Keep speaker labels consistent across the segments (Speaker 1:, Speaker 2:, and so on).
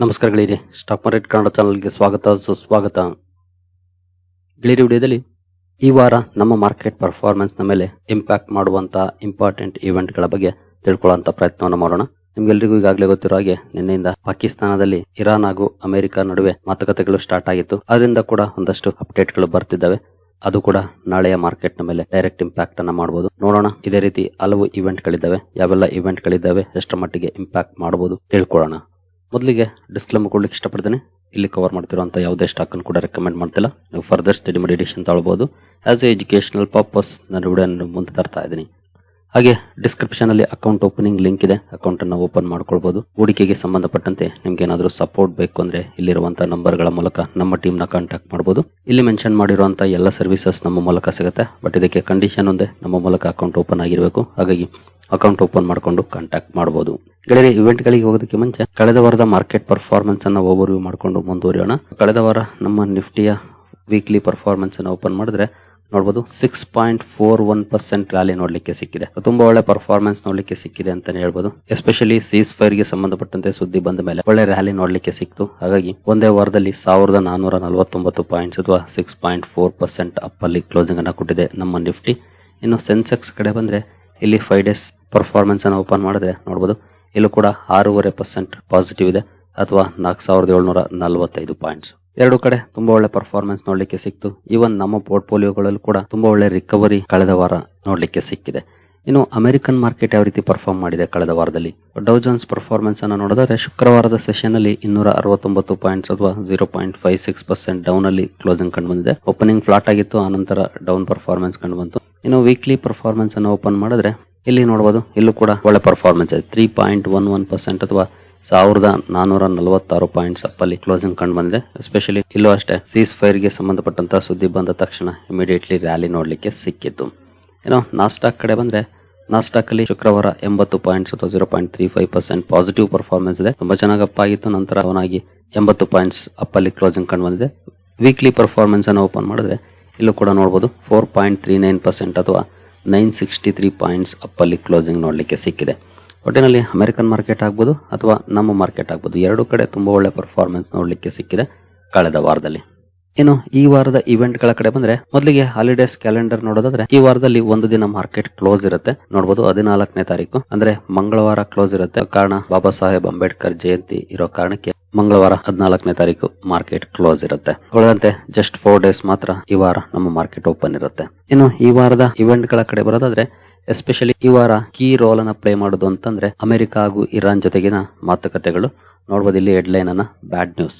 Speaker 1: ನಮಸ್ಕಾರ ಗೆಳೆಯರಿ, stock market Kannada ಚಾನಲ್ಗೆ ಸ್ವಾಗತ ಸುಸ್ವಾಗತ. ಗೆಳೆಯರಿ, ವಿಡಿಯೋದಲ್ಲಿ ಈ ವಾರ ನಮ್ಮ ಮಾರ್ಕೆಟ್ ಪರ್ಫಾರ್ಮೆನ್ಸ್ ನ ಮೇಲೆ ಇಂಪ್ಯಾಕ್ಟ್ ಮಾಡುವಂತಹ ಇಂಪಾರ್ಟೆಂಟ್ ಇವೆಂಟ್ ಗಳ ಬಗ್ಗೆ ತಿಳ್ಕೊಳ್ಳುವಂತ ಪ್ರಯತ್ನವನ್ನು ಮಾಡೋಣ. ನಿಮ್ಗೆಲ್ರಿಗೂ ಈಗಾಗಲೇ ಗೊತ್ತಿರೋ ಹಾಗೆ ನಿನ್ನೆಯಿಂದ ಪಾಕಿಸ್ತಾನದಲ್ಲಿ ಇರಾನ್ ಹಾಗೂ ಅಮೆರಿಕ ನಡುವೆ ಮಾತುಕತೆಗಳು ಸ್ಟಾರ್ಟ್ ಆಗಿತ್ತು. ಅದರಿಂದ ಕೂಡ ಒಂದಷ್ಟು ಅಪ್ಡೇಟ್ ಗಳು ಬರ್ತಿದ್ದಾವೆ. ಅದು ಕೂಡ ನಾಳೆಯ ಮಾರ್ಕೆಟ್ ನ ಮೇಲೆ ಡೈರೆಕ್ಟ್ ಇಂಪ್ಯಾಕ್ಟ್ ಅನ್ನ ಮಾಡಬಹುದು. ನೋಡೋಣ, ಇದೇ ರೀತಿ ಹಲವು ಇವೆಂಟ್ ಗಳಿದ್ದಾವೆ. ಯಾವೆಲ್ಲ ಇವೆಂಟ್ ಗಳಿದ್ದಾವೆ, ಎಷ್ಟರ ಮಟ್ಟಿಗೆ ಇಂಪ್ಯಾಕ್ಟ್ ಮಾಡಬಹುದು ತಿಳ್ಕೊಳ್ಳೋಣ. ಮೊದಲಿಗೆ ಡಿಸ್ಕ್ಲೇಮರ್ ಕೊಡ್ಲಿಕ್ಕೆ ಇಷ್ಟಪಡ್ತೇನೆ. ಇಲ್ಲಿ ಕವರ್ ಮಾಡ್ತಿರುವಂತ ಯಾವುದೇ ಸ್ಟಾಕ್ ಅನ್ನು ಕೂಡ ರೆಕಮೆಂಡ್ ಮಾಡ್ತಿಲ್ಲ. ನೀವು ಫರ್ದರ್ ಸ್ಟಡಿ ಮಾಡಿ ಎಡಿಷನ್ ತಗೊಳ್ಬಹುದು. ಆಸ್ ಎ ಎಜುಕೇಶನಲ್ ಪರ್ಪಸ್ ನಾನು ವಿಡಿಯೋ ಮುಂದೆ ತರ್ತಾ ಇದ್ದೀನಿ. ಹಾಗೆ ಡಿಸ್ಕ್ರಿಪ್ಷನ್ ಅಲ್ಲಿ ಅಕೌಂಟ್ ಓಪನಿಂಗ್ ಲಿಂಕ್ ಇದೆ. ಅಕೌಂಟ್ ಅನ್ನು ಓಪನ್ ಮಾಡ್ಕೊಳ್ಬಹುದು. ಹೂಡಿಕೆಗೆ ಸಂಬಂಧಪಟ್ಟಂತೆ ನಿಮ್ಗೆ ಏನಾದರೂ ಸಪೋರ್ಟ್ ಬೇಕು ಅಂದ್ರೆ ಇಲ್ಲಿರುವಂತಹ ನಂಬರ್ ಗಳ ಮೂಲಕ ನಮ್ಮ ಟೀಮ್ ನ ಕಾಂಟ್ಯಾಕ್ಟ್ ಮಾಡಬಹುದು. ಇಲ್ಲಿ ಮೆನ್ಷನ್ ಮಾಡಿರುವಂತಹ ಎಲ್ಲ ಸರ್ವಿಸಸ್ ನಮ್ಮ ಮೂಲಕ ಸಿಗುತ್ತೆ. ಬಟ್ ಇದಕ್ಕೆ ಕಂಡೀಷನ್ ಒಂದೇ, ನಮ್ಮ ಮೂಲಕ ಅಕೌಂಟ್ ಓಪನ್ ಆಗಿರಬೇಕು. ಹಾಗಾಗಿ ಅಕೌಂಟ್ ಓಪನ್ ಮಾಡಿಕೊಂಡು ಕಾಂಟ್ಯಾಕ್ಟ್ ಮಾಡಬಹುದು. ಗೆಳೆಯರೆ, ಇವೆಂಟ್ ಗಳಿಗೆ ಹೋಗೋದಕ್ಕೆ ಮುಂಚೆ ಕಳೆದ ವಾರದ ಮಾರ್ಕೆಟ್ ಪರ್ಫಾರ್ಮೆನ್ಸ್ ಅನ್ನ ಓವರ್ ವ್ಯೂ ಮಾಡಿಕೊಂಡು ಮುಂದುವರಿಯೋಣ. ಕಳೆದ ವಾರ ನಮ್ಮ ನಿಫ್ಟಿಯ ವೀಕ್ಲಿ ಪರ್ಫಾರ್ಮೆನ್ಸ್ ಅನ್ನು ಓಪನ್ ಮಾಡಿದ್ರೆ ನೋಡಬಹುದು 6.41% ರ್ಯಾಲಿ ನೋಡ್ಲಿಕ್ಕೆ ಸಿಕ್ಕಿದೆ. ತುಂಬಾ ಒಳ್ಳೆ ಪರ್ಫಾರ್ಮೆನ್ಸ್ ನೋಡ್ಲಿಕ್ಕೆ ಸಿಕ್ಕಿದೆ ಅಂತಾನೆ ಹೇಳ್ಬೋದು. ಎಸ್ಪೆಷಲಿ ಸೀಸ್ ಫೈರ್ ಗೆ ಸಂಬಂಧಪಟ್ಟಂತೆ ಸುದ್ದಿ ಬಂದ ಮೇಲೆ ಒಳ್ಳೆ ರ್ಯಾಲಿ ನೋಡ್ಲಿಕ್ಕೆ ಸಿಕ್ತು. ಹಾಗಾಗಿ ಒಂದೇ ವಾರದಲ್ಲಿ 1449 ಪಾಯಿಂಟ್ಸ್ ಅಥವಾ 6.4% ಅಪ್ ಅಲ್ಲಿ ಕ್ಲೋಸಿಂಗ್ ಅನ್ನ ಕೊಟ್ಟಿದೆ ನಮ್ಮ ನಿಫ್ಟಿ. ಇನ್ನು ಸೆನ್ಸೆಕ್ಸ್ ಕಡೆ ಬಂದ್ರೆ ಇಲ್ಲಿ 5 ಡೇಸ್ ಪರ್ಫಾರ್ಮೆನ್ಸ್ ಅನ್ನು ಓಪನ್ ಮಾಡಿದ್ರೆ ನೋಡಬಹುದು, ಇಲ್ಲೂ ಕೂಡ 6.5% ಪಾಸಿಟಿವ್ ಇದೆ ಅಥವಾ 4745 ಪಾಯಿಂಟ್ಸ್. ಎರಡು ಕಡೆ ತುಂಬಾ ಒಳ್ಳೆ ಪರ್ಫಾರ್ಮೆನ್ಸ್ ನೋಡ್ಲಿಕ್ಕೆ ಸಿಕ್ತು. ಈವನ್ ನಮ್ಮ ಪೋರ್ಟ್ಫೋಲಿಯೋಗಳಲ್ಲೂ ಕೂಡ ತುಂಬಾ ಒಳ್ಳೆ ರಿಕವರಿ ಕಳೆದ ವಾರ ನೋಡ್ಲಿಕ್ಕೆ ಸಿಕ್ಕಿದೆ. ಇನ್ನು ಅಮೆರಿಕನ್ ಮಾರ್ಕೆಟ್ ಯಾವ ರೀತಿ ಪರ್ಫಾರ್ಮ್ ಮಾಡಿದೆ ಕಳೆದ ವಾರದಲ್ಲಿ? ಡೌ ಜೋನ್ಸ್ ಪರ್ಫಾರ್ಮೆನ್ಸ್ ಅನ್ನು ನೋಡಿದ್ರೆ ಶುಕ್ರವಾರದ ಸೆಷನ್ ಅಲ್ಲಿ 269 ಪಾಯಿಂಟ್ಸ್ ಅಥವಾ 0.56% ಡೌನ್ ಅಲ್ಲಿ ಕ್ಲೋಸಿಂಗ್ ಕಂಡು ಬಂದಿದೆ. ಓಪನಿಂಗ್ ಫ್ಲಾಟ್ ಆಗಿತ್ತು, ಆನಂತರ ಡೌನ್ ಪರ್ಫಾರ್ಮೆನ್ಸ್ ಕಂಡು ಬಂತು. ಇನ್ನು ವೀಕ್ಲಿ ಪರ್ಫಾರ್ಮೆನ್ಸ್ ಅನ್ನು ಓಪನ್ ಮಾಡಿದ್ರೆ ಇಲ್ಲಿ ನೋಡಬಹುದು, ಇಲ್ಲೂ ಕೂಡ ಒಳ್ಳೆ ಪರ್ಫಾರ್ಮೆನ್ಸ್ ಇದೆ. 3.11% ಅಥವಾ 1446 ಪಾಯಿಂಟ್ಸ್ ಅಪ್ ಅಲ್ಲಿ ಕ್ಲೋಸಿಂಗ್ ಕಂಡು ಬಂದಿದೆ. ಎಸ್ಪೆಷಲಿ ಇಲ್ಲೂ ಅಷ್ಟೇ ಸೀಸ್ ಫೈರ್ ಗೆ ಸಂಬಂಧಪಟ್ಟಂತಹ ಸುದ್ದಿ ಬಂದ ತಕ್ಷಣ ಇಮಿಡಿಯೇಟ್ಲಿ ರ್ಯಾಲಿ ನೋಡ್ಲಿಕ್ಕೆ ಸಿಕ್ಕಿತ್ತು. ಏನೋ ನಾಸ್ಟಾಕ್ ಕಡೆ ಬಂದ್ರೆ ನಾಸ್ಟಾಕ್ ಅಲ್ಲಿ ಶುಕ್ರವಾರ 80 ಪಾಯಿಂಟ್ಸ್ ಅಥವಾ 0.35% ಪಾಸಿಟಿವ್ ಪರ್ಫಾರ್ಮೆನ್ಸ್ ಇದೆ. ತುಂಬಾ ಚೆನ್ನಾಗಿ ಅಪ್ ಆಗಿತ್ತು. ನಂತರ ಅವನಾಗಿ 80 ಪಾಯಿಂಟ್ಸ್ ಅಪ್ ಅಲ್ಲಿ ಕ್ಲೋಸಿಂಗ್ ಕಂಡು ಬಂದಿದೆ. ವೀಕ್ಲಿ ಪರ್ಫಾರ್ಮೆನ್ಸ್ ಅನ್ನು ಓಪನ್ ಮಾಡಿದ್ರೆ ಇಲ್ಲೂ ಕೂಡ ನೋಡಬಹುದು 4.39% ಅಥವಾ 963 ಪಾಯಿಂಟ್ಸ್ ಅಪ್ ಅಲ್ಲಿ ಕ್ಲೋಸಿಂಗ್ ನೋಡ್ಲಿಕ್ಕೆ ಸಿಕ್ಕಿದೆ. ಒಟ್ಟಿನಲ್ಲಿ ಅಮೆರಿಕನ್ ಮಾರ್ಕೆಟ್ ಆಗ್ಬೋದು ಅಥವಾ ನಮ್ಮ ಮಾರ್ಕೆಟ್ ಆಗ್ಬೋದು, ಎರಡು ಕಡೆ ತುಂಬಾ ಒಳ್ಳೆ ಪರ್ಫಾರ್ಮೆನ್ಸ್ ನೋಡ್ಲಿಕ್ಕೆ ಸಿಕ್ಕಿದೆ ಕಳೆದ ವಾರದಲ್ಲಿ. ಇನ್ನು ಈ ವಾರದ ಇವೆಂಟ್ ಗಳ ಕಡೆ ಬಂದ್ರೆ ಮೊದಲಿಗೆ ಹಾಲಿಡೇಸ್ ಕ್ಯಾಲೆಂಡರ್ ನೋಡೋದಾದ್ರೆ ಈ ವಾರದಲ್ಲಿ ಒಂದು ದಿನ ಮಾರ್ಕೆಟ್ ಕ್ಲೋಸ್ ಇರುತ್ತೆ. ನೋಡಬಹುದು 14ನೇ ತಾರೀಕು ಅಂದ್ರೆ ಮಂಗಳವಾರ ಕ್ಲೋಸ್ ಇರುತ್ತೆ. ಕಾರಣ ಬಾಬಾ ಸಾಹೇಬ್ ಅಂಬೇಡ್ಕರ್ ಜಯಂತಿ ಇರೋ ಕಾರಣಕ್ಕೆ ಮಂಗಳವಾರ 14ನೇ ತಾರೀಕು ಮಾರ್ಕೆಟ್ ಕ್ಲೋಸ್ ಇರುತ್ತೆ. ಉಳಿದಂತೆ ಜಸ್ಟ್ 4 ಡೇಸ್ ಮಾತ್ರ ಈ ವಾರ ನಮ್ಮ ಮಾರ್ಕೆಟ್ ಓಪನ್ ಇರುತ್ತೆ. ಇನ್ನು ಈ ವಾರದ ಇವೆಂಟ್ ಗಳ ಕಡೆ ಬರೋದಾದ್ರೆ ಎಸ್ಪೆಷಲಿ ಈ ವಾರ ಕೀ ರೋಲ್ ಅನ್ನ ಪ್ಲೇ ಮಾಡೋದು ಅಂತಂದ್ರೆ ಅಮೆರಿಕ ಹಾಗೂ ಇರಾನ್ ಜೊತೆಗಿನ ಮಾತುಕತೆಗಳು. ನೋಡಬಹುದು ಇಲ್ಲಿ ಹೆಡ್ಲೈನ್ ಅನ್ನ, bad news.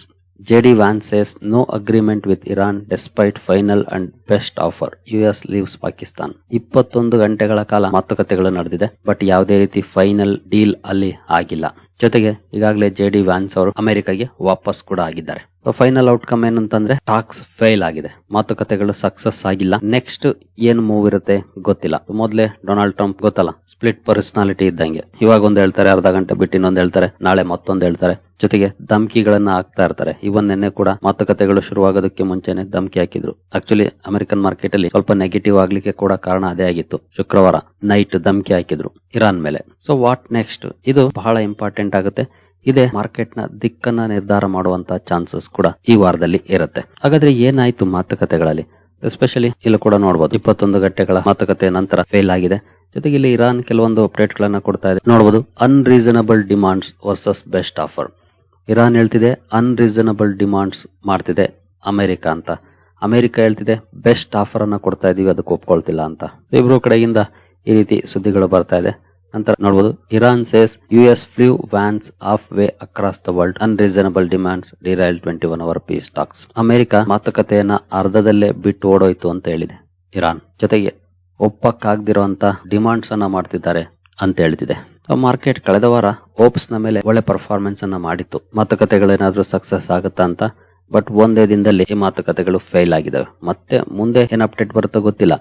Speaker 1: JD Vance says no agreement with Iran despite final and best offer. US leaves Pakistan. 21 ಗಂಟೆಗಳ ಕಾಲ ಮಾತುಕತೆಗಳು ನಡೆದಿದೆ. ಬಟ್ ಯಾವುದೇ ರೀತಿ ಫೈನಲ್ ಡೀಲ್ ಅಲ್ಲಿ ಆಗಿಲ್ಲ. ಜೊತೆಗೆ ಈಗಾಗಲೇ JD Vance ಅವರು ಅಮೆರಿಕಾಗೆ ವಾಪಸ್ ಕೂಡ ಆಗಿದ್ದಾರೆ. ಫೈನಲ್ ಔಟ್ಕಮ್ ಏನಂತಂದ್ರೆ ಟಾಕ್ಸ್ ಫೇಲ್ ಆಗಿದೆ, ಮಾತುಕತೆಗಳು ಸಕ್ಸಸ್ ಆಗಿಲ್ಲ. ನೆಕ್ಸ್ಟ್ ಏನ್ ಮೂವ್ ಇರುತ್ತೆ ಗೊತ್ತಿಲ್ಲ. ಮೊದಲೇ ಡೊನಾಲ್ಡ್ ಟ್ರಂಪ್ ಗೊತ್ತಲ್ಲ, ಸ್ಪ್ಲಿಟ್ ಪರ್ಸನಾಲಿಟಿ ಇದ್ದಂಗೆ. ಇವಾಗ ಒಂದ್ ಹೇಳ್ತಾರೆ, ಅರ್ಧ ಗಂಟೆ ಬಿಟ್ಟು ಇನ್ನೊಂದ್ ಹೇಳ್ತಾರೆ, ನಾಳೆ ಮತ್ತೊಂದ್ ಹೇಳ್ತಾರೆ. ಜೊತೆಗೆ ಧಮಕಿಗಳನ್ನ ಹಾಕ್ತಾ ಇರ್ತಾರೆ. ಇವನ್ ನಿನ್ನೆ ಕೂಡ ಮಾತುಕತೆಗಳು ಶುರುವಾಗೋದಕ್ಕೆ ಮುಂಚೆನೆ ಧಮಕಿ ಹಾಕಿದ್ರು. ಆಕ್ಚುಲಿ ಅಮೆರಿಕನ್ ಮಾರ್ಕೆಟ್ ಅಲ್ಲಿ ಸ್ವಲ್ಪ ನೆಗೆಟಿವ್ ಆಗ್ಲಿಕ್ಕೆ ಕೂಡ ಕಾರಣ ಅದೇ ಆಗಿತ್ತು. ಶುಕ್ರವಾರ ನೈಟ್ ಧಮಕಿ ಹಾಕಿದ್ರು ಇರಾನ್ ಮೇಲೆ. So what next? ಇದು ಬಹಳ ಇಂಪಾರ್ಟೆಂಟ್ ಆಗುತ್ತೆ. ಇದೇ ಮಾರ್ಕೆಟ್ ನ ದಿಕ್ಕನ್ನ ನಿರ್ಧಾರ ಮಾಡುವಂತ ಚಾನ್ಸಸ್ ಕೂಡ ಈ ವಾರದಲ್ಲಿ ಇರುತ್ತೆ. ಹಾಗಾದ್ರೆ ಏನಾಯ್ತು ಮಾತುಕತೆಗಳಲ್ಲಿ? ಎಸ್ಪೆಷಲಿ ಇಲ್ಲಿ ಕೂಡ ನೋಡಬಹುದು 21 ಗಂಟೆಗಳ ಮಾತುಕತೆ ನಂತರ ಫೇಲ್ ಆಗಿದೆ. ಜೊತೆಗೆ ಇಲ್ಲಿ ಇರಾನ್ ಕೆಲವೊಂದು ಅಪ್ಡೇಟ್ ಗಳನ್ನ ಕೊಡ್ತಾ ಇದೆ. ನೋಡಬಹುದು, unreasonable demands versus best offer. Iran ಹೇಳ್ತಿದೆ ಅನ್ರೀಸನಬಲ್ ಡಿಮಾಂಡ್ಸ್ ಮಾಡ್ತಿದೆ ಅಮೆರಿಕ ಅಂತ. ಅಮೆರಿಕ ಹೇಳ್ತಿದೆ ಬೆಸ್ಟ್ ಆಫರ್ ಅನ್ನ ಕೊಡ್ತಾ ಇದೀವಿ, ಅದಕ್ಕೆ ಒಪ್ಕೊಳ್ತಿಲ್ಲ ಅಂತ. ಇಬ್ರು ಕಡೆಯಿಂದ ಈ ರೀತಿ ಸುದ್ದಿಗಳು ಬರ್ತಾ ಇದೆ. ನಂತರ ನೋಡಬಹುದು, Iran says US flew Vance half way across the world, unreasonable demands derailed 21 hour peace talks. America ಮಾತುಕತೆಯನ್ನ ಅರ್ಧದಲ್ಲೇ ಬಿಟ್ಟು ಓಡೋಯ್ತು ಅಂತ ಹೇಳಿದೆ ಇರಾನ್. ಜೊತೆಗೆ ಒಪ್ಪಕ್ಕಾಗದಿರುವಂತ ಡಿಮಾಂಡ್ಸ್ ಅನ್ನ ಮಾಡ್ತಿದ್ದಾರೆ ಅಂತ ಹೇಳ್ತಿದೆ. ಮಾರ್ಕೆಟ್ ಕಳೆದ ವಾರ ಹೋಪ್ಸ್ ನ ಮೇಲೆ ಒಳ್ಳೆ ಪರ್ಫಾರ್ಮೆನ್ಸ್ ಅನ್ನ ಮಾಡಿತ್ತು. ಮಾತುಕತೆಗಳೇನಾದ್ರೂ ಸಕ್ಸಸ್ ಆಗುತ್ತಾ ಅಂತ. ಬಟ್ ಒಂದೇ ದಿನದಲ್ಲಿ ಈ ಮಾತುಕತೆಗಳು ಫೇಲ್ ಆಗಿದಾವೆ. ಮತ್ತೆ ಮುಂದೆ ಏನ್ ಅಪ್ಡೇಟ್ ಬರುತ್ತೋ ಗೊತ್ತಿಲ್ಲ.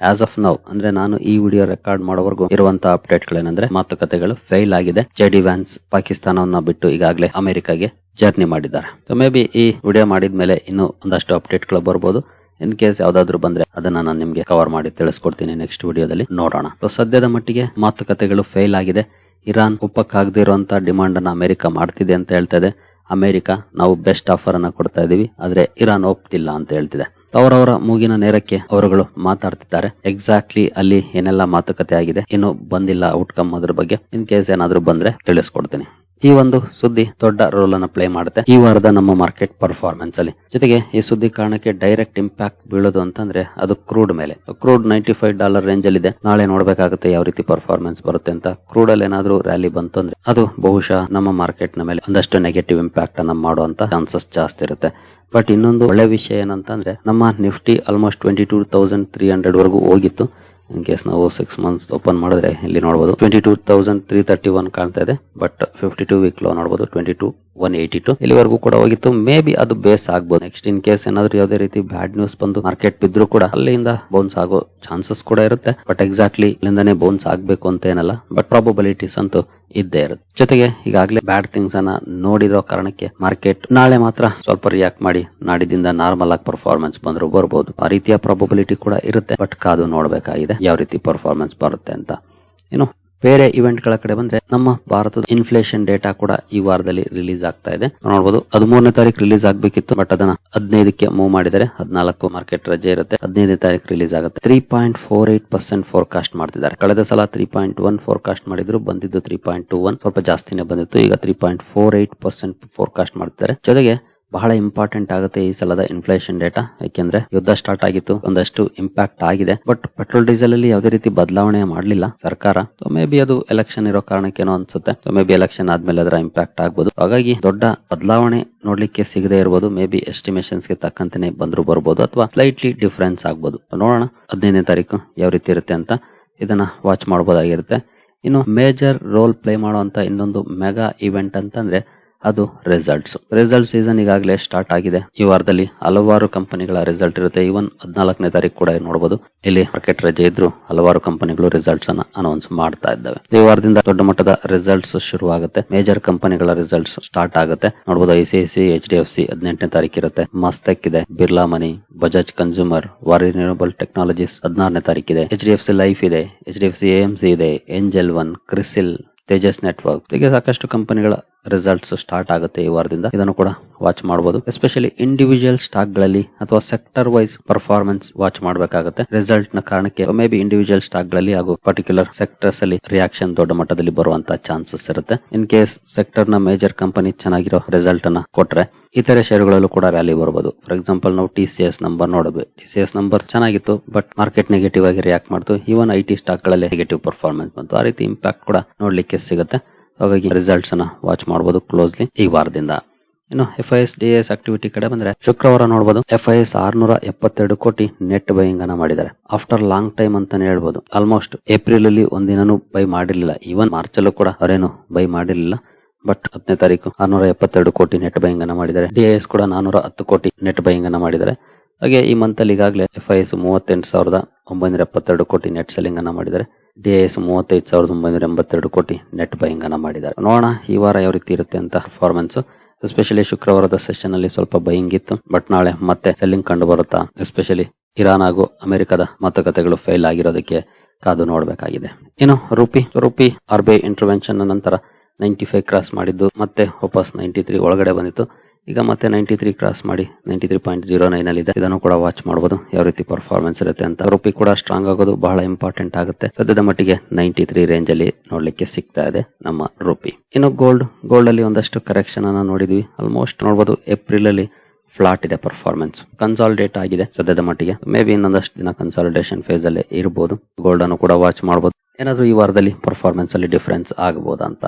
Speaker 1: ಆಸ್ ಆಫ್ ನೌ ಅಂದ್ರೆ ನಾನು ಈ ವಿಡಿಯೋ ರೆಕಾರ್ಡ್ ಮಾಡೋವರೆಗೂ ಇರುವಂತಹ ಅಪ್ಡೇಟ್ ಗಳೇನಂದ್ರೆ ಮಾತುಕತೆಗಳು ಫೇಲ್ ಆಗಿದೆ. JD Vance ಪಾಕಿಸ್ತಾನವನ್ನ ಬಿಟ್ಟು ಈಗಾಗಲೇ ಅಮೆರಿಕಾಗೆ ಜರ್ನಿ ಮಾಡಿದ್ದಾರೆ. ಸೊ ಮೇ ಬಿ ಈ ವಿಡಿಯೋ ಮಾಡಿದ್ಮೇಲೆ ಇನ್ನೂ ಒಂದಷ್ಟು ಅಪ್ಡೇಟ್ ಗಳು ಬರ್ಬೋದು. ಇನ್ ಕೇಸ್ ಯಾವ್ದಾದ್ರು ಬಂದ್ರೆ ಅದನ್ನ ನಾನು ನಿಮ್ಗೆ ಕವರ್ ಮಾಡಿ ತಿಳಿಸ್ಕೊಡ್ತೀನಿ ನೆಕ್ಸ್ಟ್ ವಿಡಿಯೋದಲ್ಲಿ. ನೋಡೋಣ. ಸದ್ಯದ ಮಟ್ಟಿಗೆ ಮಾತುಕತೆಗಳು ಫೇಲ್ ಆಗಿದೆ. ಇರಾನ್ ಒಪ್ಪಕ್ಕಾಗದೇ ಇರುವಂತಹ ಡಿಮಾಂಡ್ ಅನ್ನ ಅಮೆರಿಕ ಮಾಡ್ತಿದೆ ಅಂತ ಹೇಳ್ತಾ ಇದೆ. ಅಮೆರಿಕ ನಾವು ಬೆಸ್ಟ್ ಆಫರ್ ಅನ್ನ ಕೊಡ್ತಾ ಇದೀವಿ, ಆದ್ರೆ ಇರಾನ್ ಒಪ್ತಿಲ್ಲ ಅಂತ ಹೇಳ್ತಿದೆ. ಅವರವರ ಮೂಗಿನ ನೇರಕ್ಕೆ ಅವರುಗಳು ಮಾತಾಡ್ತಿದ್ದಾರೆ. ಎಕ್ಸಾಕ್ಟ್ಲಿ ಅಲ್ಲಿ ಏನೆಲ್ಲ ಮಾತುಕತೆ ಆಗಿದೆ, ಇನ್ನು ಬಂದಿಲ್ಲ ಔಟ್ಕಮ್, ಅದ್ರ ಬಗ್ಗೆ ಇನ್ ಕೇಸ್ ಏನಾದ್ರೂ ಬಂದ್ರೆ ತಿಳಿಸ್ಕೊಡ್ತೀನಿ. ಈ ಒಂದು ಸುದ್ದಿ ದೊಡ್ಡ ರೋಲ್ ಅನ್ನ ಪ್ಲೇ ಮಾಡುತ್ತೆ ಈ ವಾರದ ನಮ್ಮ ಮಾರ್ಕೆಟ್ ಪರ್ಫಾರ್ಮೆನ್ಸ್ ಅಲ್ಲಿ. ಜೊತೆಗೆ ಈ ಸುದ್ದಿ ಕಾರಣಕ್ಕೆ ಡೈರೆಕ್ಟ್ ಇಂಪ್ಯಾಕ್ಟ್ ಬೀಳೋದು ಅಂತಂದ್ರೆ ಅದು ಕ್ರೂಡ್ ಮೇಲೆ. ಕ್ರೂಡ್ $95 ರೇಂಜ್ ಅಲ್ಲಿ ಇದೆ. ನಾಳೆ ನೋಡ್ಬೇಕಾಗುತ್ತೆ ಯಾವ ರೀತಿ ಪರ್ಫಾರ್ಮೆನ್ಸ್ ಬರುತ್ತೆ ಅಂತ. ಕ್ರೂಡ್ ಅಲ್ಲಿ ಏನಾದ್ರೂ ರ್ಯಾಲಿ ಬಂತು ಅಂದ್ರೆ ಅದು ಬಹುಶಃ ನಮ್ಮ ಮಾರ್ಕೆಟ್ ನ ಮೇಲೆ ಒಂದಷ್ಟು ನೆಗೆಟಿವ್ ಇಂಪ್ಯಾಕ್ಟ್ ಅನ್ನ ಮಾಡುವಂತ ಚಾನ್ಸಸ್ ಜಾಸ್ತಿ ಇರುತ್ತೆ. ಬಟ್ ಇನ್ನೊಂದು ಒಳ್ಳೆ ವಿಷಯ ಏನಂತಂದ್ರೆ ನಮ್ಮ ನಿಫ್ಟಿ ಆಲ್ಮೋಸ್ಟ್ 22,300 ವರೆಗೂ ಹೋಗಿತ್ತು. ಇನ್ ಕೇಸ್ ನಾವು 6 ಮಂತ್ಸ್ ಓಪನ್ ಮಾಡಿದ್ರೆ ಇಲ್ಲಿ ನೋಡಬಹುದು 22,331 ಕಾಣ್ತಾ ಇದೆ. ಬಟ್ 52 ವೀಕ್ ಲೋ ನೋಡಬಹುದು 22,182 ಇಲ್ಲಿವರೆಗೂ ಕೂಡ ಹೋಗಿತ್ತು. ಮೇ ಬಿ ಅದು ಬೇಸ್ ಆಗ್ಬಹುದು. ನೆಕ್ಸ್ಟ್ ಇನ್ ಕೇಸ್ ಏನಾದ್ರು ಯಾವುದೇ ರೀತಿ ಬ್ಯಾಡ್ ನ್ಯೂಸ್ ಬಂದು ಮಾರ್ಕೆಟ್ ಬಿದ್ರು ಕೂಡ ಅಲ್ಲಿಂದ ಬೌನ್ಸ್ ಆಗೋ ಚಾನ್ಸಸ್ ಕೂಡ ಇರುತ್ತೆ. ಬಟ್ ಎಕ್ಸಾಕ್ಟ್ಲಿ ಇಲ್ಲಿಂದಾನೇ ಬೌನ್ಸ್ ಆಗ್ಬೇಕು ಅಂತ ಏನಲ್ಲ, ಬಟ್ ಪ್ರಾಬಬಿಲಿಟೀಸ್ ಅಂತೂ ಇದ್ದೇ ಇರುತ್ತೆ. ಜೊತೆಗೆ ಈಗಾಗಲೇ ಬ್ಯಾಡ್ ಥಿಂಗ್ಸ್ ಅನ್ನ ನೋಡಿರೋ ಕಾರಣಕ್ಕೆ ಮಾರ್ಕೆಟ್ ನಾಳೆ ಮಾತ್ರ ಸ್ವಲ್ಪ ರಿಯಾಕ್ಟ್ ಮಾಡಿ ನಾಡಿದಿಂದ ನಾರ್ಮಲ್ ಆಗಿ ಪರ್ಫಾರ್ಮೆನ್ಸ್ ಬಂದ್ರು ಬರಬಹುದು. ಆ ರೀತಿಯ ಪ್ರಾಬಬಿಲಿಟಿ ಕೂಡ ಇರುತ್ತೆ. ಬಟ್ ಕಾದು ನೋಡಬೇಕಾಗಿದೆ ಯಾವ ರೀತಿ ಪರ್ಫಾರ್ಮೆನ್ಸ್ ಬರುತ್ತೆ ಅಂತ. ಇನ್ನು ಬೇರೆ ಇವೆಂಟ್ ಗಳ ಕಡೆ ಬಂದ್ರೆ ನಮ್ಮ ಭಾರತದ ಇನ್ಫ್ಲೇಷನ್ ಡೇಟಾ ಕೂಡ ಈ ವಾರದಲ್ಲಿ ರಿಲೀಸ್ ಆಗ್ತಾ ಇದೆ. ನೋಡಬಹುದು 13ನೇ ತಾರೀಕು ರಿಲೀಸ್ ಆಗ್ಬೇಕಿತ್ತು, ಬಟ್ ಅದನ್ನ 15ಕ್ಕೆ ಮೂವ್ ಮಾಡಿದರೆ. 14 ಮಾರ್ಕೆಟ್ ರಜೆ ಇರುತ್ತೆ, 15ನೇ ತಾರೀಕು ರಿಲೀಸ್ ಆಗುತ್ತೆ. 3.48% ಫೋರ್ಕಾಸ್ಟ್ ಮಾಡ್ತಿದ್ದಾರೆ. ಕಳೆದ ಸಲ 3.1 ಫೋರ್ಕಾಸ್ಟ್ ಮಾಡಿದ್ರು, ಬಂದಿದ್ದು 3.21, ಸ್ವಲ್ಪ ಜಾಸ್ತಿನೇ ಬಂದಿತ್ತು. ಈಗ 3.48% ಫೋರ್ಕಾಸ್ಟ್ ಮಾಡ್ತಿದ್ದಾರೆ. ಜೊತೆಗೆ ಬಹಳ ಇಂಪಾರ್ಟೆಂಟ್ ಆಗುತ್ತೆ ಈ ಸಲದ ಇನ್ಫ್ಲೇಷನ್ ಡೇಟಾ, ಯಾಕೆಂದ್ರೆ ಯುದ್ಧ ಸ್ಟಾರ್ಟ್ ಆಗಿತ್ತು, ಒಂದಷ್ಟು ಇಂಪ್ಯಾಕ್ಟ್ ಆಗಿದೆ. ಬಟ್ ಪೆಟ್ರೋಲ್ ಡೀಸೆಲ್ ಅಲ್ಲಿ ಯಾವುದೇ ರೀತಿ ಬದಲಾವಣೆ ಮಾಡಲಿಲ್ಲ ಸರ್ಕಾರ. ಮೇ ಬಿ ಅದು ಎಲೆಕ್ಷನ್ ಇರೋ ಕಾರಣಕ್ಕೇನೋ ಅನ್ಸುತ್ತೆ. ಮೇ ಬಿ ಎಲೆಕ್ಷನ್ ಆದ್ಮೇಲೆ ಅದರ ಇಂಪ್ಯಾಕ್ಟ್ ಆಗ್ಬೋದು. ಹಾಗಾಗಿ ದೊಡ್ಡ ಬದಲಾವಣೆ ನೋಡ್ಲಿಕ್ಕೆ ಸಿಗದೆ ಇರಬಹುದು. ಮೇ ಬಿ ಎಸ್ಟಿಮೇಷನ್ಸ್ ಗೆ ತಕ್ಕಂತೆನೆ ಬಂದ್ರು ಬರ್ಬೋದು, ಅಥವಾ ಸ್ಲೈಟ್ಲಿ ಡಿಫರೆನ್ಸ್ ಆಗ್ಬೋದು. ನೋಡೋಣ 15ನೇ ತಾರೀಕು ಯಾವ ರೀತಿ ಇರುತ್ತೆ ಅಂತ. ಇದನ್ನ ವಾಚ್ ಮಾಡಬಹುದಾಗಿರುತ್ತೆ. ಇನ್ನು ಮೇಜರ್ ರೋಲ್ ಪ್ಲೇ ಮಾಡುವಂತ ಇನ್ನೊಂದು ಮೆಗಾ ಇವೆಂಟ್ ಅಂತಂದ್ರೆ ಅದು ರಿಸಲ್ಟ್ ಸೀಸನ್ ಈಗಾಗಲೇ ಸ್ಟಾರ್ಟ್ ಆಗಿದೆ. ಈ ವಾರದಲ್ಲಿ ಹಲವಾರು ಕಂಪನಿಗಳ ರಿಸಲ್ಟ್ ಇರುತ್ತೆ. ಈವನ್ 14ನೇ ತಾರೀಕು ಕೂಡ ನೋಡಬಹುದು. ಇಲ್ಲಿ ಮಾರ್ಕೆಟ್ ರಜೆ ಇದ್ರು ಹಲವಾರು ಕಂಪನಿಗಳು ರಿಸಲ್ಟ್ಸ್ ಅನ್ನ ಅನೌನ್ಸ್ ಮಾಡ್ತಾ ಇದ್ದಾವೆ. ಈ ವಾರದಿಂದ ದೊಡ್ಡ ಮಟ್ಟದ ರಿಸಲ್ಟ್ಸ್ ಶುರುವಾಗುತ್ತೆ. ಮೇಜರ್ ಕಂಪನಿಗಳ ರಿಸಲ್ಟ್ಸ್ ಸ್ಟಾರ್ಟ್ ಆಗುತ್ತೆ. ನೋಡಬಹುದು ICICI, HDFC 18ನೇ ತಾರೀಕು ಇರುತ್ತೆ. ಮಸ್ತೆಕ್ ಇದೆ, ಬಿರ್ಲಾ ಮನಿ, ಬಜಾಜ್ ಕನ್ಸ್ಯೂಮರ್, ವಾರಿ ರಿನ್ಯೂವಬಲ್ ಟೆಕ್ನಾಲಜೀಸ್ 16ನೇ ತಾರೀಕಿದೆ. HDFC ಲೈಫ್ ಇದೆ, HDFC AMC ಇದೆ, angel one, CRISIL, Tejas network, ಹೀಗೆ ಸಾಕಷ್ಟು ಕಂಪನಿಗಳ ರಿಸಲ್ಟ್ಸ್ ಸ್ಟಾರ್ಟ್ ಆಗುತ್ತೆ ಈ ವಾರದಿಂದ. ಇದನ್ನು ಕೂಡ ವಾಚ್ ಮಾಡಬಹುದು. ಎಸ್ಪೆಷಲಿ ಇಂಡಿವಿಜುವಲ್ ಸ್ಟಾಕ್ ಗಳಲ್ಲಿ ಅಥವಾ ಸೆಕ್ಟರ್ ವೈಸ್ ಪರ್ಫಾರ್ಮೆನ್ಸ್ ವಾಚ್ ಮಾಡಬೇಕಾಗುತ್ತೆ ರಿಸಲ್ಟ್ ನ ಕಾರಣಕ್ಕೆ. ಮೇ ಬಿ ಇಂಡಿವಿಜುವಲ್ ಸ್ಟಾಕ್ ಗಳಲ್ಲಿ ಹಾಗೂ ಪರ್ಟಿಕ್ಯುಲರ್ ಸೆಕ್ಟರ್ಸ್ ಅಲ್ಲಿ ರಿಯಾಕ್ಷನ್ ದೊಡ್ಡ ಮಟ್ಟದಲ್ಲಿ ಬರುವಂತ ಚಾನ್ಸಸ್ ಇರುತ್ತೆ. ಇನ್ ಕೇಸ್ ಸೆಕ್ಟರ್ ನ ಮೇಜರ್ ಕಂಪನಿ ಚೆನ್ನಾಗಿರೋ ರಿಸಲ್ಟ್ ಅನ್ನ ಕೊಟ್ರೆ ಇತರೆ ಷೇರುಗಳಲ್ಲೂ ಕೂಡ ರ್ಯಾಲಿ ಬರಬಹುದು. ಫಾರ್ ಎಕ್ಸಾಂಪಲ್ ನಾವು TCS ನಂಬರ್ ನೋಡಬಹುದು. TCS ನಂಬರ್ ಚೆನ್ನಾಗಿತ್ತು, ಬಟ್ ಮಾರ್ಕೆಟ್ ನೆಗೆಟಿವ್ ಆಗಿ ರಿಯಾಕ್ಟ್ ಮಾಡ್ತು. ಈವನ್ IT ಸ್ಟಾಕ್ ಗಳಲ್ಲಿ ನೆಗೆಟಿವ್ ಪರ್ಫಾರ್ಮೆನ್ಸ್ ಬಂತು. ಆ ರೀತಿ ಇಂಪ್ಯಾಕ್ಟ್ ಕೂಡ ನೋಡ್ಲಿಕ್ಕೆ ಸಿಗುತ್ತೆ. ಹಾಗಾಗಿ ರಿಸಲ್ಟ್ಸ್ ಅನ್ನ ವಾಚ್ ಮಾಡಬಹುದು ಕ್ಲೋಸ್ಲಿ ಈ ವಾರದಿಂದ. ಇನ್ನು FIS DIS ಆಕ್ಟಿವಿಟಿ ಕಡೆ ಬಂದ್ರೆ ಶುಕ್ರವಾರ ನೋಡಬಹುದು. FIS 672 ಕೋಟಿ ನೆಟ್ ಬೈಯಿಂಗ್ ಅನ್ನ ಮಾಡಿದ್ದಾರೆ. ಆಫ್ಟರ್ ಲಾಂಗ್ ಟೈಮ್ ಅಂತಾನೆ ಹೇಳ್ಬೋದು. ಆಲ್ಮೋಸ್ಟ್ ಏಪ್ರಿಲ್ ಅಲ್ಲಿ ಒಂದಿನೂ ಬೈ ಮಾಡಿರ್ಲಿಲ್ಲ. ಈವನ್ ಮಾರ್ಚ್ ಅಲ್ಲೂ ಕೂಡ ಅವರೇನು ಬೈ ಮಾಡಿರ್ಲಿಲ್ಲ. ಬಟ್ 10ನೇ ತಾರೀಕು 672 ಕೋಟಿ ನೆಟ್ ಬೈಯಿಂಗ್ ಅನ್ನ ಮಾಡಿದ್ದಾರೆ. DIS ಕೂಡ 410 ಕೋಟಿ ನೆಟ್ ಬೈಯಿಂಗ್ ಅನ್ನ ಮಾಡಿದ್ದಾರೆ. ಹಾಗೆ ಈ ಮಂತ್ ಅಲ್ಲಿ ಈಗಾಗಲೇ FIS 38,972 ಕೋಟಿ ನೆಟ್ ಸೆಲ್ಲಿಂಗ್ ಅನ್ನ ಮಾಡಿದ್ದಾರೆ. DIS 35,982 ಕೋಟಿ ನೆಟ್ ಬೈಯಿಂಗ್ ಅನ್ನ ಮಾಡಿದ್ದಾರೆ. ನೋಡೋಣ ಈ ವಾರ ಯಾವ ರೀತಿ ಇರುತ್ತೆ ಅಂತ ಪರ್ಫಾರ್ಮೆನ್ಸ್. ಎಸ್ಪೆಷಲಿ ಶುಕ್ರವಾರದ ಸೆಷನ್ ಅಲ್ಲಿ ಸ್ವಲ್ಪ ಬೈಯಿಂಗ್ ಇತ್ತು, ಬಟ್ ನಾಳೆ ಮತ್ತೆ ಸೆಲ್ಲಿಂಗ್ ಕಂಡು ಬರುತ್ತಾ? ಎಸ್ಪೆಷಲಿ ಇರಾನ್ ಹಾಗೂ ಅಮೆರಿಕದ ಮಾತುಕತೆಗಳು ಫೇಲ್ ಆಗಿರೋದಕ್ಕೆ ಕಾದು ನೋಡಬೇಕಾಗಿದೆ. ಇನ್ನು ರೂಪಿ RBI ಇಂಟರ್ವೆನ್ಷನ್ ನಂತರ 95 ಕ್ರಾಸ್ ಮಾಡಿದ್ದು ಮತ್ತೆ ವಾಪಸ್ 93 ಒಳಗಡೆ ಬಂದಿತ್ತು. ಈಗ ಮತ್ತೆ 93 ಕ್ರಾಸ್ ಮಾಡಿ 93.09 ಅಲ್ಲಿ ಇದೆ. ಇದನ್ನು ಕೂಡ ವಾಚ್ ಮಾಡಬಹುದು ಯಾವ ರೀತಿ ಪರ್ಫಾರ್ಮೆನ್ಸ್ ಇರುತ್ತೆ ಅಂತ. ರೂಪಿ ಕೂಡ ಸ್ಟ್ರಾಂಗ್ ಆಗೋದು ಬಹಳ ಇಂಪಾರ್ಟೆಂಟ್ ಆಗುತ್ತೆ. ಸದ್ಯದ ಮಟ್ಟಿಗೆ 93 ರೇಂಜ್ ಅಲ್ಲಿ ನೋಡ್ಲಿಕ್ಕೆ ಸಿಗ್ತಾ ಇದೆ ನಮ್ಮ ರೂಪಿ. ಇನ್ನು ಗೋಲ್ಡ್ ಅಲ್ಲಿ ಒಂದಷ್ಟು ಕರೆಕ್ಷನ್ ಅನ್ನ ನೋಡಿದ್ವಿ. ಆಲ್ಮೋಸ್ಟ್ ನೋಡಬಹುದು ಏಪ್ರಿಲ್ ಅಲ್ಲಿ ಫ್ಲಾಟ್ ಇದೆ ಪರ್ಫಾರ್ಮೆನ್ಸ್. ಕನ್ಸಾಲಿಡೇಟ್ ಆಗಿದೆ ಸದ್ಯದ ಮಟ್ಟಿಗೆ. ಮೇ ಬಿ ಇನ್ನೊಂದಷ್ಟು ದಿನ ಕನ್ಸಾಲಿಡೇಷನ್ ಫೇಸ್ ಅಲ್ಲಿ ಇರಬಹುದು. ಗೋಲ್ಡ್ ಅನ್ನು ಕೂಡ ವಾಚ್ ಮಾಡಬಹುದು. ಏನಾದ್ರೂ ಈ ವಾರದಲ್ಲಿ ಪರ್ಫಾರ್ಮೆನ್ಸ್ ಅಲ್ಲಿ ಡಿಫರೆನ್ಸ್ ಆಗಬಹುದಾ ಅಂತ.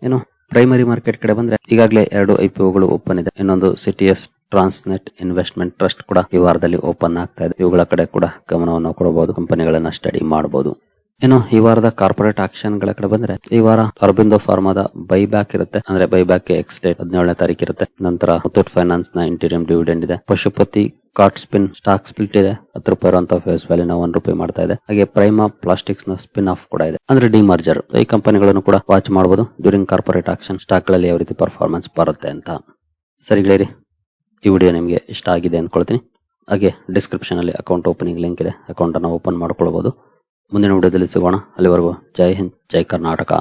Speaker 1: ಏನು ಪ್ರೈಮರಿ ಮಾರ್ಕೆಟ್ ಕಡೆ ಬಂದ್ರೆ ಈಗಾಗಲೇ 2 IPOಗಳು ಓಪನ್ ಇದೆ. ಇನ್ನೊಂದು CTS ಟ್ರಾನ್ಸ್ನೆಟ್ ಇನ್ವೆಸ್ಟ್ಮೆಂಟ್ ಟ್ರಸ್ಟ್ ಕೂಡ ಈ ವಾರದಲ್ಲಿ ಓಪನ್ ಆಗ್ತಾ ಇದೆ. ಇವುಗಳ ಕಡೆ ಕೂಡ ಗಮನವನ್ನು ಕೊಡಬಹುದು, ಕಂಪನಿಗಳನ್ನ ಸ್ಟಡಿ ಮಾಡಬಹುದು. ಇನ್ನು ಈ ವಾರದ ಕಾರ್ಪೊರೇಟ್ ಆಕ್ಷನ್ ಗಳ ಕಡೆ ಬಂದ್ರೆ ಈ ವಾರ ಅರಬಿಂದೋ ಫಾರ್ಮಾದ ಬೈಬ್ಯಾಕ್ ಇರುತ್ತೆ. ಅಂದ್ರೆ ಬೈಬ್ಯಾಕ್ ಎಕ್ಸ್ ಡೇಟ್ 17ನೇ ತಾರೀಕು ಇರುತ್ತೆ. ನಂತರ ಮುತ್ತೂಟ್ ಫೈನಾನ್ಸ್ ನ ಇಂಟೀರಿಯಂ ಡಿವಿಡೆಂಡ್ ಇದೆ. Pashupati Cotspin stock split ಇದೆ. 10 ರೂಪಾಯಿ ಇರುವಂತಹ ಫೇಸ್ ವ್ಯಾಲ್ಯೂ ನ 1 ರೂಪಾಯಿ ಮಾಡ್ತಾ ಇದೆ. ಹಾಗೆ ಪ್ರೈಮಾ ಪ್ಲಾಸ್ಟಿಕ್ಸ್ ನ ಸ್ಪಿನ್ ಆಫ್ ಕೂಡ ಇದೆ, ಅಂದ್ರೆ ಡಿಮರ್ಜರ್. ಈ ಕಂಪನಿಗಳನ್ನು ಕೂಡ ವಾಚ್ ಮಾಡಬಹುದು ಡ್ಯೂರಿಂಗ್ ಕಾರ್ಪೊರೇಟ್ ಆಕ್ಷನ್. ಸ್ಟಾಕ್ ಗಳಲ್ಲಿ ಯಾವ ರೀತಿ ಪರ್ಫಾರ್ಮೆನ್ಸ್ ಬರುತ್ತೆ ಅಂತ. ಸರಿಗಳೇರಿ, ಈ ವಿಡಿಯೋ ನಿಮಗೆ ಇಷ್ಟ ಆಗಿದೆ ಅಂದ್ಕೊಳ್ತೀನಿ. ಹಾಗೆ ಡಿಸ್ಕ್ರಿಪ್ಷನ್ ಅಲ್ಲಿ ಅಕೌಂಟ್ ಓಪನಿಂಗ್ ಲಿಂಕ್ ಇದೆ, ಅಕೌಂಟ್ ಅನ್ನು ಓಪನ್ ಮಾಡ್ಕೊಳ್ಬಹುದು. ಮುಂದಿನ ವಿಡಿಯೋದಲ್ಲಿ ಸಿಗೋಣ. ಅಲ್ಲಿವರೆಗೂ ಜೈ ಹಿಂದ್, ಜೈ ಕರ್ನಾಟಕ.